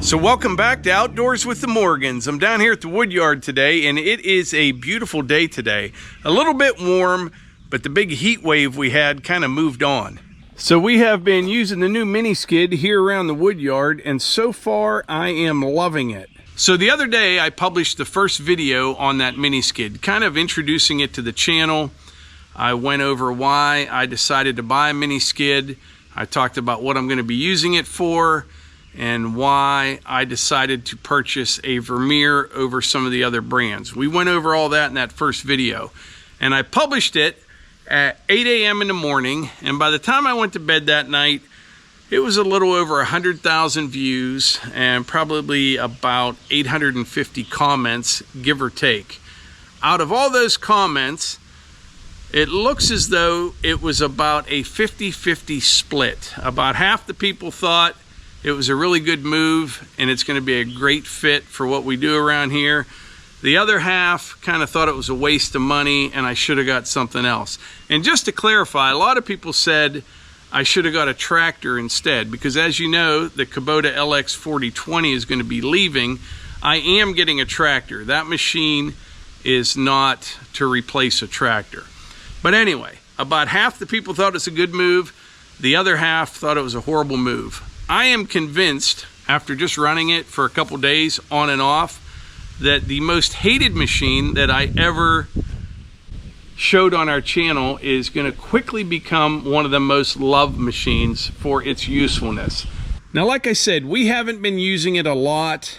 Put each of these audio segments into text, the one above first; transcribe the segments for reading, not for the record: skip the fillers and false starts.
So welcome back to Outdoors with the Morgans. I'm down here at the wood yard today, and it is a beautiful day today. A little bit warm, but the big heat wave we had kind of moved on. So we have been using the new mini skid here around the wood yard, and so far I am loving it. So the other day I published the first video on that mini skid, kind of introducing it to the channel. I went over why I decided to buy a mini skid. I talked about what I'm going to be using it for, and why I decided to purchase a Vermeer over some of the other brands. We went over all that in that first video, and I published it at 8 a.m. in the morning, and by the time I went to bed that night, it was a little over 100,000 views and probably about 850 comments, give or take. Out of all those comments, it looks as though it was about a 50-50 split. About half the people thought it was a really good move and it's going to be a great fit for what we do around here. The other half kind of thought it was a waste of money and I should have got something else. And just to clarify, a lot of people said I should have got a tractor instead, because as you know, the Kubota LX4020 is going to be leaving. I am getting a tractor. That machine is not to replace a tractor. But anyway, about half the people thought it's a good move. The other half thought it was a horrible move. I am convinced, after just running it for a couple days on and off, that the most hated machine that I ever showed on our channel is going to quickly become one of the most loved machines for its usefulness. Now, like I said, we haven't been using it a lot,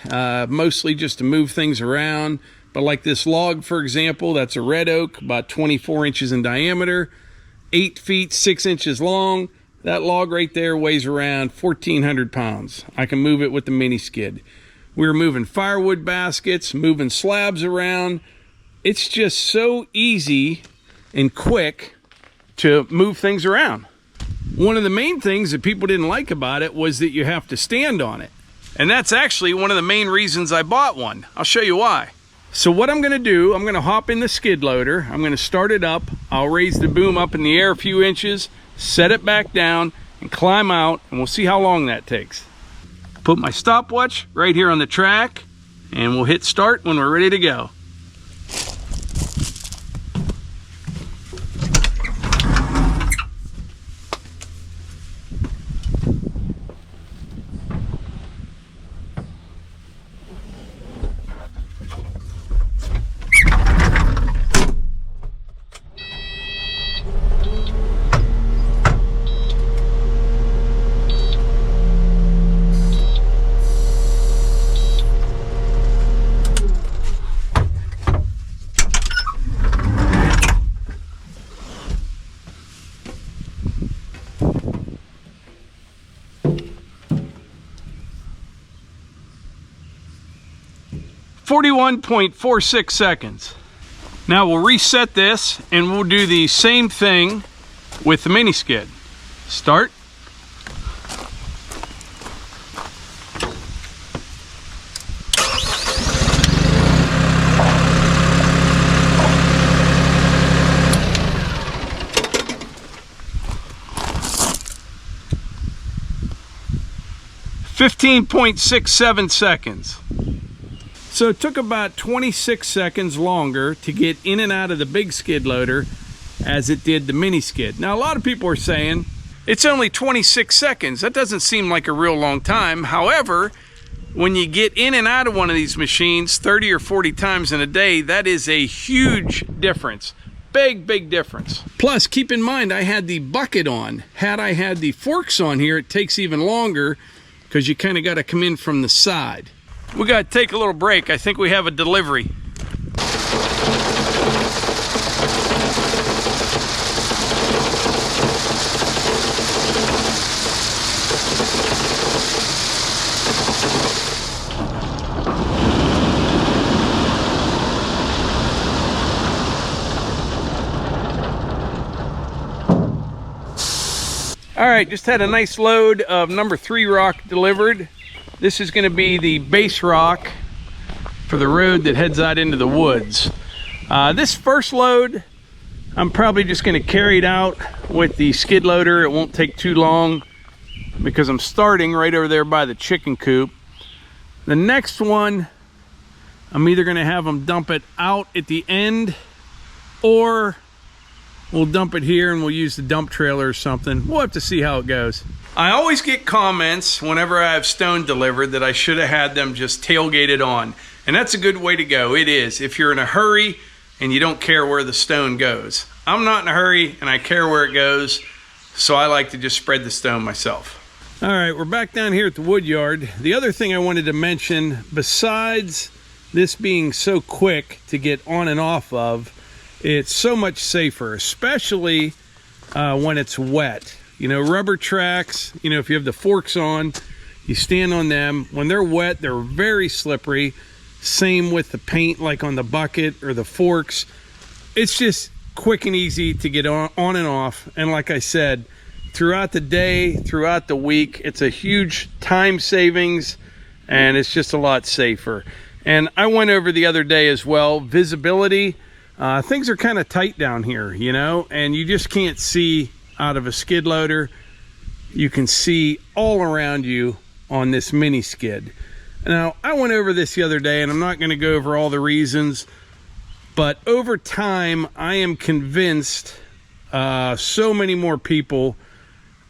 mostly just to move things around. But like this log, for example, that's a red oak, about 24 inches in diameter, 8 feet 6 inches long. That log right there weighs around 1,400 pounds. I can move it with the mini skid. We're moving firewood baskets, moving slabs around. It's just so easy and quick to move things around. One of the main things that people didn't like about it was that you have to stand on it. And that's actually one of the main reasons I bought one. I'll show you why. So what I'm gonna do, I'm gonna hop in the skid loader. I'm gonna start it up. I'll raise the boom up in the air a few inches, set it back down, and climb out, and we'll see how long that takes. Put my stopwatch right here on the track, and we'll hit start when we're ready to go. .46 seconds. Now we'll reset this and we'll do the same thing with the mini skid. Start. .67 seconds. So it took about 26 seconds longer to get in and out of the big skid loader as it did the mini skid. Now, a lot of people are saying it's only 26 seconds. That doesn't seem like a real long time. However, when you get in and out of one of these machines 30 or 40 times in a day, that is a huge difference. Big difference. Plus, keep in mind, I had the bucket on. Had I had the forks on here, it takes even longer because you kind of got to come in from the side. We got to take a little break. I think we have a delivery. All right, just had a nice load of number 3 rock delivered. This is going to be the base rock for the road that heads out into the woods. This first load, I'm probably just going to carry it out with the skid loader. It won't take too long because I'm starting right over there by the chicken coop. The next one, I'm either going to have them dump it out at the end, or we'll dump it here and we'll use the dump trailer or something. We'll have to see how it goes. I always get comments whenever I have stone delivered that I should have had them just tailgated on. And that's a good way to go. It is. If you're in a hurry and you don't care where the stone goes. I'm not in a hurry and I care where it goes, so I like to just spread the stone myself. All right, we're back down here at the wood yard. The other thing I wanted to mention, besides this being so quick to get on and off of, it's so much safer, especially when it's wet. You know, rubber tracks, you know, if you have the forks on, you stand on them. When they're wet, they're very slippery. Same with the paint, like on the bucket or the forks. It's just quick and easy to get on and off. And like I said, throughout the day, throughout the week, it's a huge time savings, and it's just a lot safer. And I went over the other day as well, visibility. Things are kind of tight down here, you know, and you just can't see out of a skid loader. You can see all around you on this mini skid. Now, I went over this the other day, and I'm not going to go over all the reasons, but over time, I am convinced so many more people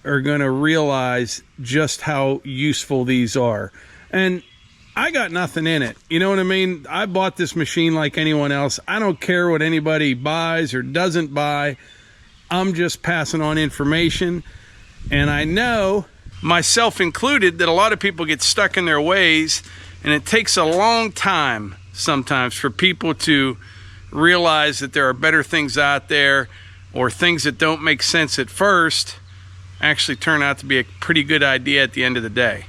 are going to realize just how useful these are. And I got nothing in it. You know what I mean? I bought this machine like anyone else. I don't care what anybody buys or doesn't buy. I'm just passing on information. And I know, myself included, that a lot of people get stuck in their ways, and it takes a long time sometimes for people to realize that there are better things out there, or things that don't make sense at first actually turn out to be a pretty good idea at the end of the day.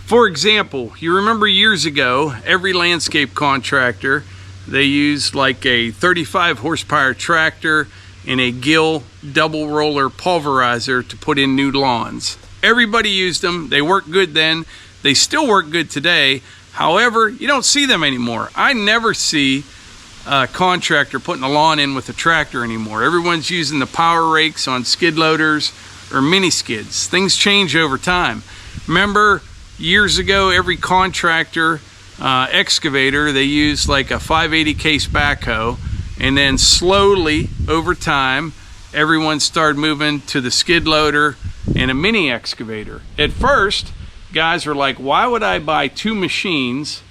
For example, you remember years ago, every landscape contractor, they used like a 35 horsepower tractor and a Gill double roller pulverizer to put in new lawns. Everybody used them. They worked good then. They still work good today. However, you don't see them anymore. I never see a contractor putting a lawn in with a tractor anymore. Everyone's using the power rakes on skid loaders or mini skids. Things change over time. Remember, years ago, every contractor excavator, they used like a 580 case backhoe, and then slowly over time everyone started moving to the skid loader and a mini excavator. At first, guys were like, why would I buy two machines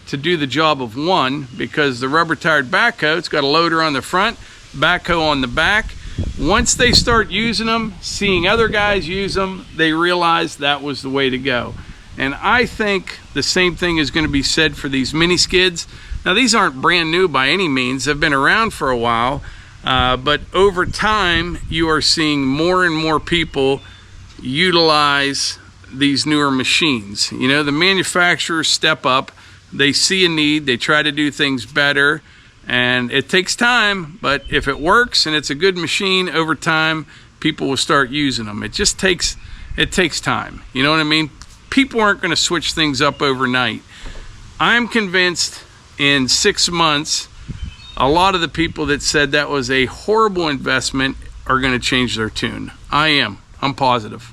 to do the job of one? Because the rubber tired backhoe, it's got a loader on the front, backhoe on the back. Once they start using them, seeing other guys use them, they realized that was the way to go. And I think the same thing is going to be said for these mini skids. Now, these aren't brand new by any means. They've been around for a while, but over time, you are seeing more and more people utilize these newer machines. You know, the manufacturers step up. They see a need. They try to do things better, and it takes time, but if it works and it's a good machine, over time, people will start using them. It takes time. You know what I mean? People aren't going to switch things up overnight. I'm convinced in 6 months, a lot of the people that said that was a horrible investment are going to change their tune. I'm positive.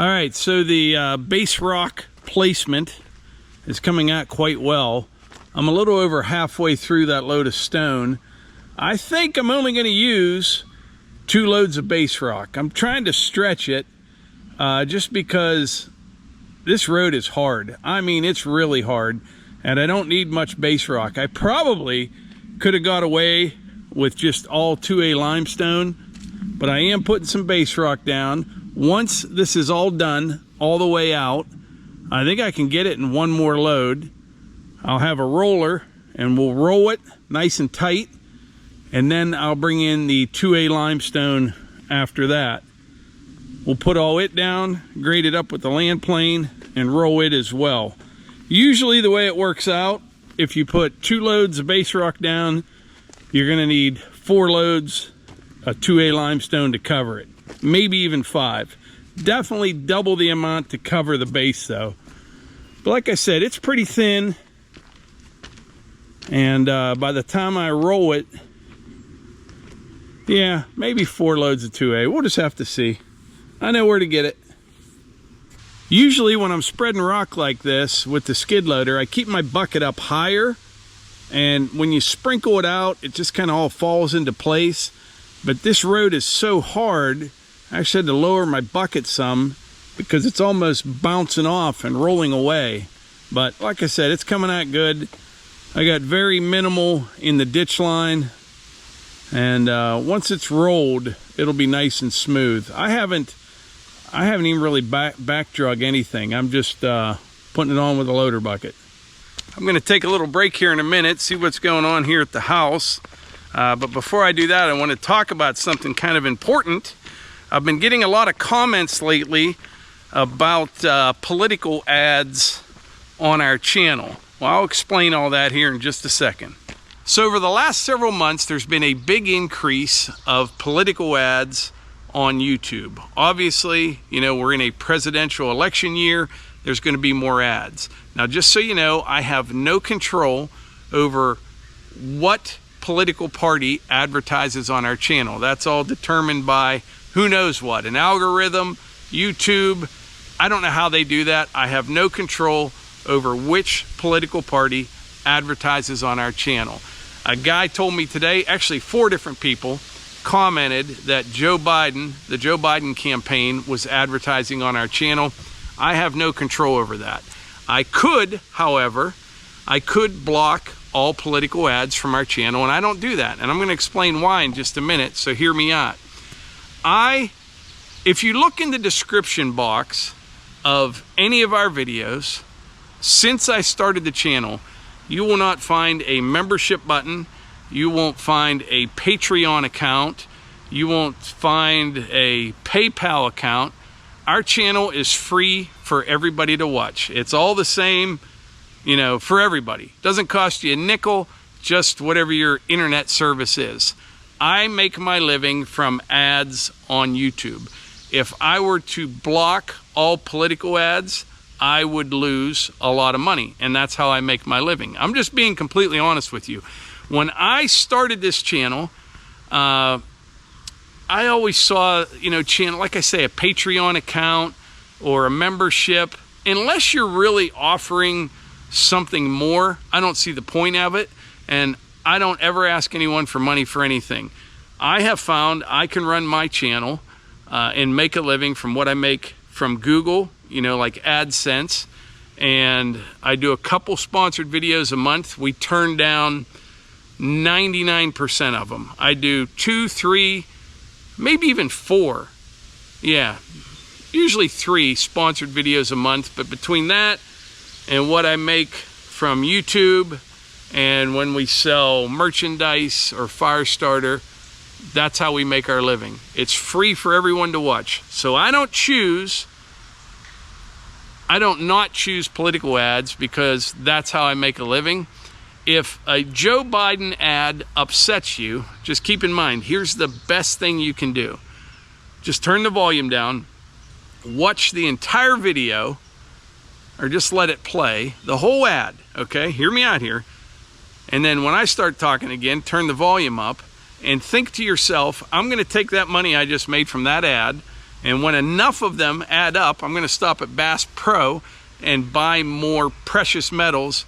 All right, so the base rock placement is coming out quite well. I'm a little over halfway through that load of stone. I think I'm only going to use 2 loads of base rock. I'm trying to stretch it just because this road is hard. I mean, it's really hard, and I don't need much base rock. I probably could have got away with just all 2A limestone, but I am putting some base rock down. Once this is all done, all the way out, I think I can get it in one more load. I'll have a roller and we'll roll it nice and tight, and then I'll bring in the 2A limestone after that. We'll put all it down, grade it up with the land plane, and roll it as well. Usually the way it works out, if you put 2 loads of base rock down, you're going to need 4 loads of 2A limestone to cover it. Maybe even 5. Definitely double the amount to cover the base though. But like I said, it's pretty thin. And by the time I roll it, yeah, maybe 4 loads of 2A. We'll just have to see. I know where to get it. Usually when I'm spreading rock like this with the skid loader, I keep my bucket up higher. And when you sprinkle it out, it just kind of all falls into place. But this road is so hard, I actually had to lower my bucket some because it's almost bouncing off and rolling away. But like I said, it's coming out good. I got very minimal in the ditch line, and once it's rolled, it'll be nice and smooth. I haven't even really back drug anything. I'm just putting it on with a loader bucket. I'm going to take a little break here in a minute, see what's going on here at the house. But before I do that, I want to talk about something kind of important. I've been getting a lot of comments lately about political ads on our channel. Well, I'll explain all that here in just a second. So over the last several months, there's been a big increase of political ads on YouTube. Obviously, you know, we're in a presidential election year. There's going to be more ads. Now, just so you know, I have no control over what political party advertises on our channel. That's all determined by who knows what, an algorithm, YouTube. I don't know how they do that. I have no control over which political party advertises on our channel. A guy told me today, actually 4 different people commented that Joe Biden, the Joe Biden campaign, was advertising on our channel. I have no control over that. I could, however, I could block all political ads from our channel, and I don't do that. And I'm going to explain why in just a minute, so hear me out. If you look in the description box of any of our videos, since I started the channel, you will not find a membership button. You won't find a Patreon account. You won't find a PayPal account. Our channel is free for everybody to watch. It's all the same, you know, for everybody. Doesn't cost you a nickel, just whatever your internet service is. I make my living from ads on YouTube. If I were to block all political ads, I would lose a lot of money, and that's how I make my living. I'm just being completely honest with you. When I started this channel, I always saw, you know, like I say, a Patreon account or a membership. Unless you're really offering something more, I don't see the point of it, and I don't ever ask anyone for money for anything. I have found I can run my channel and make a living from what I make from Google, you know, like AdSense, and I do a couple sponsored videos a month. We turn down 99% of them. I do 2, 3, maybe even 4. Yeah, usually 3 sponsored videos a month, but between that and what I make from YouTube and when we sell merchandise or fire starter, that's how we make our living. It's free for everyone to watch. So I don't not choose political ads because that's how I make a living. If a Joe Biden ad upsets you, just keep in mind, here's the best thing you can do. Just turn the volume down, watch the entire video, or just let it play, the whole ad, okay? Hear me out here. And then when I start talking again, turn the volume up and think to yourself, I'm gonna take that money I just made from that ad And when enough of them add up, I'm going to stop at Bass Pro and buy more precious metals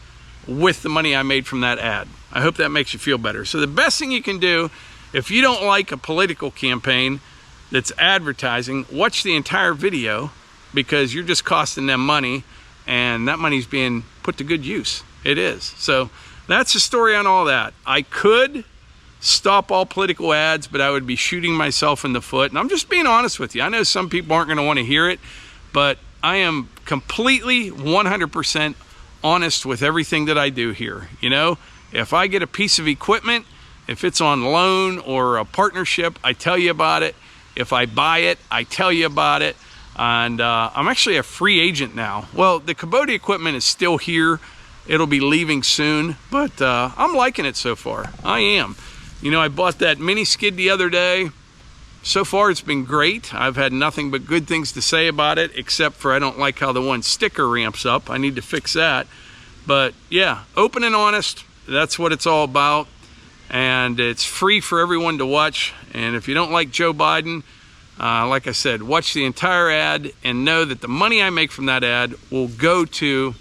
with the money I made from that ad. I hope that makes you feel better. So the best thing you can do, if you don't like a political campaign that's advertising, watch the entire video, because you're just costing them money, and that money's being put to good use. It is. So that's the story on all that. I could stop all political ads, but I would be shooting myself in the foot. And I'm just being honest with you. I know some people aren't going to want to hear it, but I am completely 100% honest with everything that I do here. You know, if I get a piece of equipment, if it's on loan or a partnership, I tell you about it. If I buy it, I tell you about it. And I'm actually a free agent now. Well, the Kubota equipment is still here. It'll be leaving soon, but I'm liking it so far. I am. You know, I bought that mini skid the other day. So far, it's been great. I've had nothing but good things to say about it, except for I don't like how the one sticker ramps up. I need to fix that. But yeah, open and honest, that's what it's all about. And it's free for everyone to watch. And if you don't like Joe Biden, like I said, watch the entire ad and know that the money I make from that ad will go to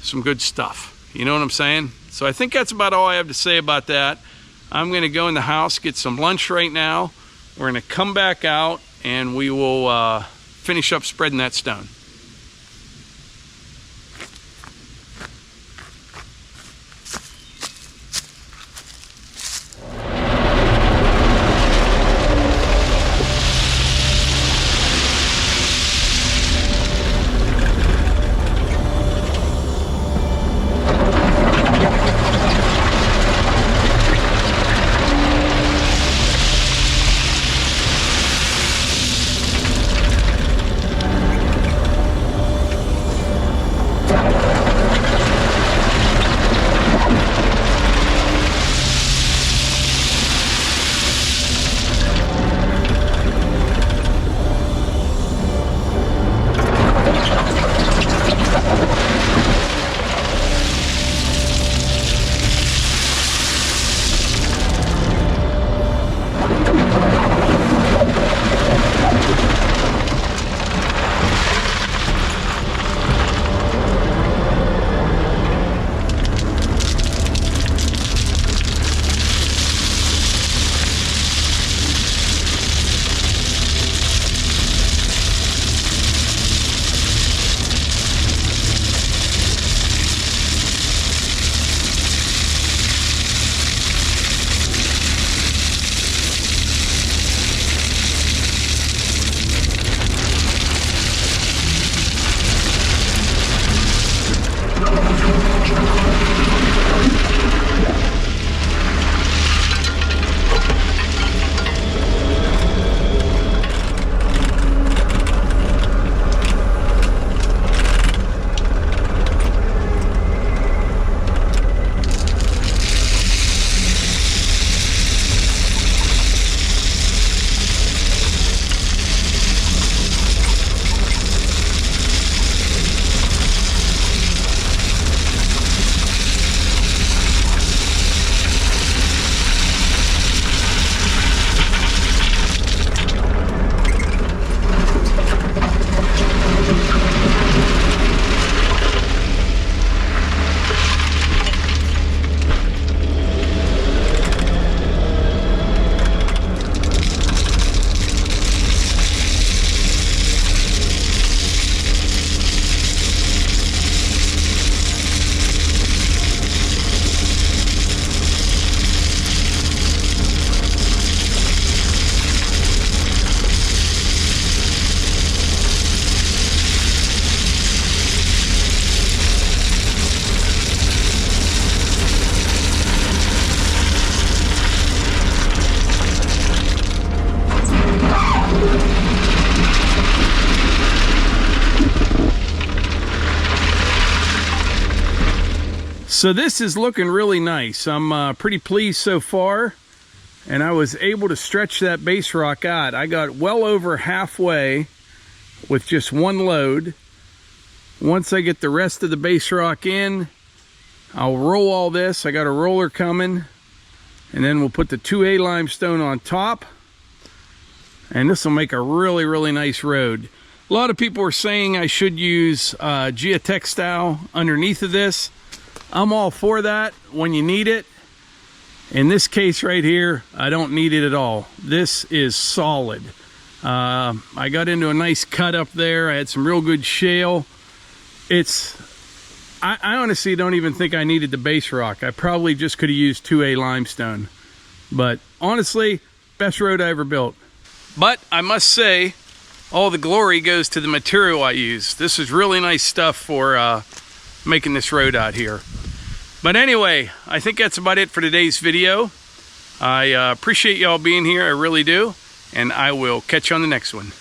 some good stuff. You know what I'm saying? So I think that's about all I have to say about that. I'm going to go in the house, get some lunch right now. We're going to come back out and we will finish up spreading that stone. So this is looking really nice. I'm pretty pleased so far, and I was able to stretch that base rock out. I got well over halfway with just one load. Once I get the rest of the base rock in, I'll roll all this. I got a roller coming, and then we'll put the 2A limestone on top, And this will make a really, really nice road. A lot of people are saying I should use geotextile underneath of this. I'm all for that when you need it. In this case right here, I don't need it at all. This is solid. I got into a nice cut up there. I had some real good shale. I honestly don't even think I needed the base rock. I probably just could have used 2A limestone. But honestly, best road I ever built. But I must say, all the glory goes to the material I use. This is really nice stuff for making this road out here. But anyway, I think that's about it for today's video. I appreciate y'all being here, I really do. And I will catch you on the next one.